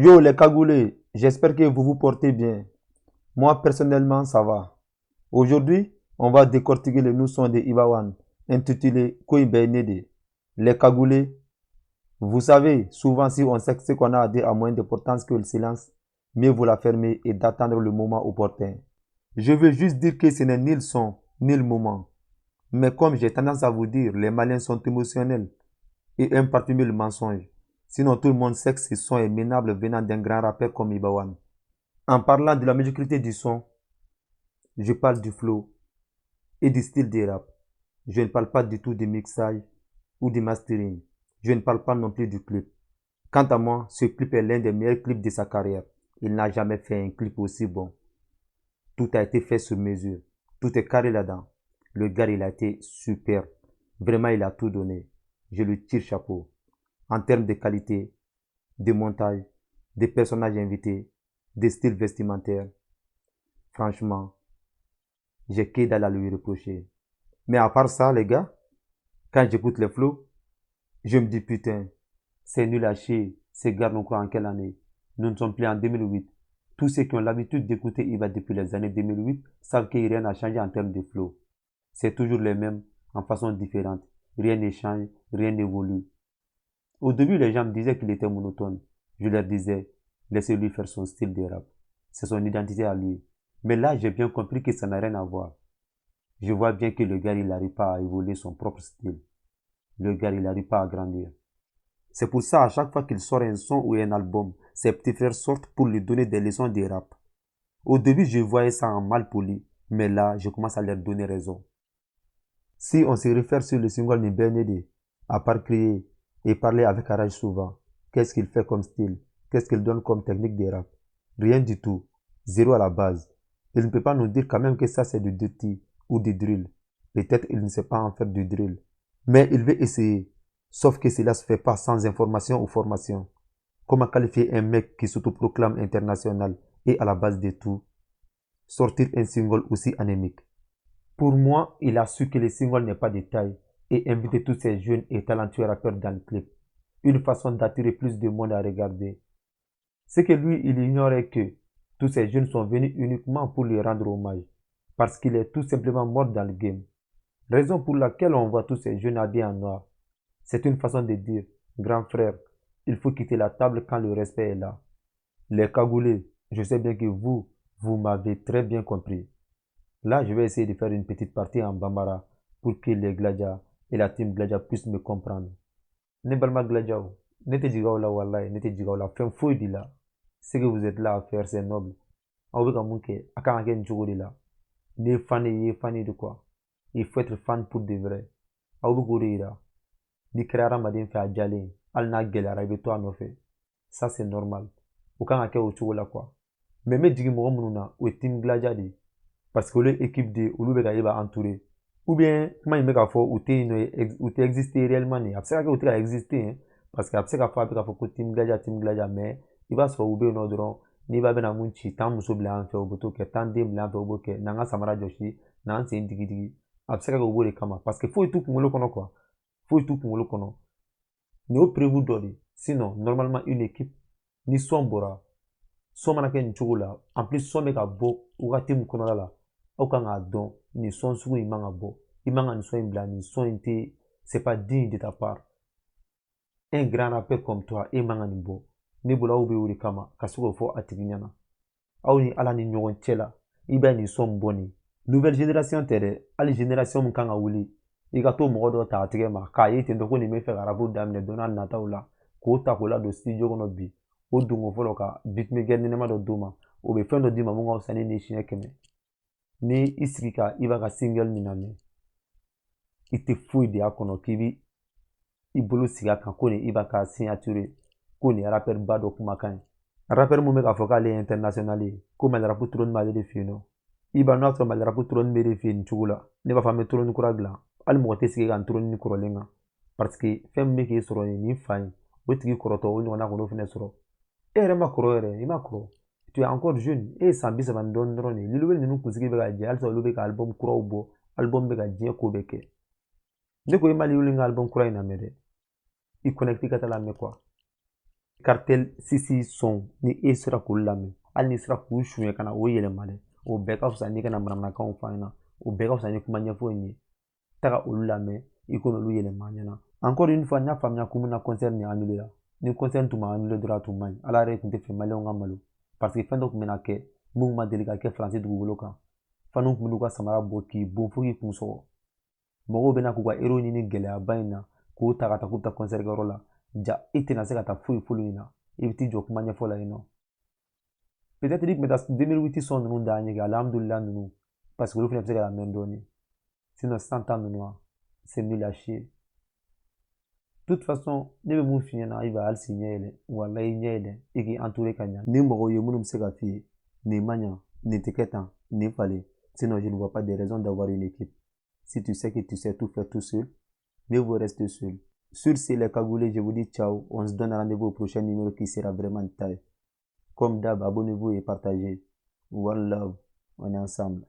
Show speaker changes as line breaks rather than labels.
Yo les cagoulés, j'espère que vous vous portez bien. Moi personnellement, ça va. Aujourd'hui, on va décortiquer le nous-son de Ibawan, intitulé Koibenede. Les cagoulés, vous savez, souvent si on sait ce qu'on a à dire a moins d'importance que le silence, mieux vaut la fermer et d'attendre le moment opportun. Je veux juste dire que ce n'est ni le son, ni le moment. Mais comme j'ai tendance à vous dire, les malins sont émotionnels et aiment parfumer le mensonge. Sinon tout le monde sait que ce son est minable venant d'un grand rappeur comme Ibawan. En parlant de la médiocrité du son, je parle du flow et du style des rap. Je ne parle pas du tout du mixage ou du mastering. Je ne parle pas non plus du clip. Quant à moi, ce clip est l'un des meilleurs clips de sa carrière. Il n'a jamais fait un clip aussi bon. Tout a été fait sur mesure. Tout est carré là-dedans. Le gars, il a été super. Vraiment, il a tout donné. Je lui tire chapeau. En termes de qualité, de montage, des personnages invités, des styles vestimentaires. Franchement, j'ai que dalle à lui reprocher. Mais à part ça, les gars, quand j'écoute les flows, je me dis putain, c'est nul à chier. Ces gars, nous croient en quelle année? Nous ne sommes plus en 2008. Tous ceux qui ont l'habitude d'écouter Iba depuis les années 2008 savent que rien n'a changé en termes de flow. C'est toujours les mêmes, en façon différente. Rien ne change, rien n'évolue. Au début, les gens me disaient qu'il était monotone. Je leur disais, laissez-lui faire son style de rap. C'est son identité à lui. Mais là, j'ai bien compris que ça n'a rien à voir. Je vois bien que le gars, il n'arrive pas à évoluer son propre style. Le gars, il n'arrive pas à grandir. C'est pour ça, à chaque fois qu'il sort un son ou un album, ses petits frères sortent pour lui donner des leçons de rap. Au début, je voyais ça en mal poli, mais là, je commence à leur donner raison. Si on se réfère sur le single de BND, à part crier et parler avec Araj souvent, qu'est-ce qu'il fait comme style? Qu'est-ce qu'il donne comme technique de rap? Rien du tout. Zéro à la base. Il ne peut pas nous dire quand même que ça c'est du dirty ou du drill. Peut-être il ne sait pas en faire du drill. Mais il veut essayer. Sauf que cela se fait pas sans information ou formation. Comment qualifier un mec qui s'autoproclame international et à la base de tout, sortir un single aussi anémique? Pour moi, il a su que le single n'est pas de taille et inviter tous ces jeunes et talentueux rappeurs dans le clip. Une façon d'attirer plus de monde à regarder. C'est que lui, il ignorait que tous ces jeunes sont venus uniquement pour lui rendre hommage, parce qu'il est tout simplement mort dans le game. Raison pour laquelle on voit tous ces jeunes habillés en noir. C'est une façon de dire, grand frère, il faut quitter la table quand le respect est là. Les cagoulés, je sais bien que vous m'avez très bien compris. Là, je vais essayer de faire une petite partie en Bambara pour que les Gladja et la team Gladja puissent me comprendre. Ne balma Gladja, n'était la wallahi, n'était la fin fouille de là. Ce que vous êtes là à faire, c'est noble. Aw bɛ ka mun kɛ a kan ka kɛ nin cogo de la. N'i ye fan de ye fan de quoi. Il faut être fan pour de vrai. Aw bɛ k'o de yira. N'i kɛra hadamaden fɛ a jalen hali n'a gɛlɛyara i bɛ to a nɔfɛ. Ça c'est normal. O kan ka kɛ o cogo la quoi. Mais n bɛ jigin mɔgɔ minnu na o ye team Gladja de ye. Parce que olu ye équipe de olu bɛ ka e b'a entouré. Ou bien kuma in bɛ k'a fɔ u tɛ yen nɔ u tɛ exister réellement de. A bɛ se ka kɛ u tɛ ka exister hein. Parce que a bɛ se k'a fɔ a bɛ k'a fɔ ko team Gladja mais i b'a sɔrɔ u bɛ yen nɔ dɔrɔn n'i b'a bɛna mun ci tan muso bila an fɛ u bɛ t'o kɛ tan den bila an fɛ u b'o kɛ n'an ka samara jɔsi n'an sen digi digi a bɛ se ka kɛ u b'o de kama parce que foyi t'u kunkolo kɔnɔ quoi foyi t'u kunkolo kɔnɔ nin y'o prévu dɔ de sinon normalement une équipe ni son bɔra son mana kɛ nin cogo la en plus son bɛ ka bɔ wagati min kɔnɔna la aw kan k'a dɔn nin son sugu in man ka bɔ i man ka nin son in bila nin son in tɛ c'est pas digne de ta part un grand rappeur comme toi e man ka nin bɔ ne bolo aw bɛ o de kama ka se k'o fɔ a tigi ɲɛna aw ni ala ni ɲɔgɔn cɛ la i b'a nin son bɔ nin nouvelle génération tɛ dɛ hali génération min kan ka wuli i ka to mɔgɔ dɔ ta a tigɛ ma k'a ye ten tɔ ko nin bɛ fɛ ka arabu daminɛ don n'a nataw la k'o ta k'o ladon studio kɔnɔ bi o donko fɔlɔ ka beatmaker ɲɛnɛma dɔ d'o ma o bɛ fɛn dɔ d'i ma mun ka fisa ni nin siɲɛ kɛmɛ ni i sigi ka i b'a ka single nin lamɛn i tɛ foyi de y'a kɔnɔ k'i bi i bolo sigi a kan ko nin i b'a ka signature ko nin ye rappeur ba dɔ kumakan ye rappeur mun bɛ k'a fɔ k'ale ye international ye ko malirapu trône b'ale de fɛ yen nɔ i b'a n'a sɔrɔ malirapu trône bɛ de fɛ yen nin cogo la ne b'a fɔ an bɛ trône kura dilan hali mɔgɔ tɛ sigi ka n trône kɔrɔlen kan parce que fɛn min bɛ k'e sɔrɔ yen nin fa in o tigi kɔrɔtɔ o ɲɔgɔnna kɔnɔ fɛnɛ sɔrɔ e yɛrɛ ma kɔrɔ yɛrɛ i ma kɔrɔ tu es encore jeune e ye san 30 ni dɔɔnin dɔrɔn de ye lulu bɛ ninnu kunsigi bɛ ka jɛ halisa olu bɛ ka album kuraw bɔ album bɛ ka diɲɛ ko bɛɛ kɛ ne ko i ma lulu ka album kura in lamɛn dɛ i connecté ka taa lamɛn quoi cartel sisi son ni e sera k'olu lamɛn hali ni sera k'u suɲɛ ka na o yɛlɛma dɛ o bɛɛ ka fisa n'i kana manamanakanw fɔ an ɲɛna o bɛɛ ka fisa ni kuma ɲɛfɔ in ye taga olu lamɛn i ko n'olu yɛlɛma an ɲɛna encore une fois n y'a faamuya ko min na concert nin annulé la ni concert tun ma annulé dɔrɔn a tun man ɲi ala yɛrɛ tun tɛ fɛ maliyɛnw ka malo parce que fɛn dɔ tun bɛna kɛ mun ma deli ka kɛ faransi dugukolo kan faniw tun bɛn'u ka samara bɔ k'i bon fo k'i kun sɔgɔ mɔgɔw bɛna k'u ka hero ɲini gɛlɛyaba in na k'o ta ka taa k'u bɛ taa concert kɛyɔrɔ la ja i tɛna se ka taa foyi foyi in na i bɛ t'i jɔ kuma ɲɛfɔ la yen nɔ peut-être i tun bɛ taa 2008 sɔn ninnu da ɲɛgɛn alihamudulila ninnu parce que olu fana bɛ se ka lamɛn dɔɔnin sinon sisan ta ninnu c'est nul à chier de toute façon ne bɛ mun f'i ɲɛna i b'a hali s'i ɲɛ yɛlɛ walayi ɲɛ yɛlɛ i k'i entouré ka ɲa ni mɔgɔw ye minnu bɛ se ka f'i ye nin ma ɲa nin tɛ kɛ tan nin falen sinon je ne vois pas de raison d'avoir une équipe si tu sais que tu sais tout faire tout seul mieux vaut rester seul. Sur ce, les cagoulés, je vous dis ciao. On se donne rendez-vous au prochain numéro qui sera vraiment taille. Comme d'hab, abonnez-vous et partagez. One love. On est ensemble.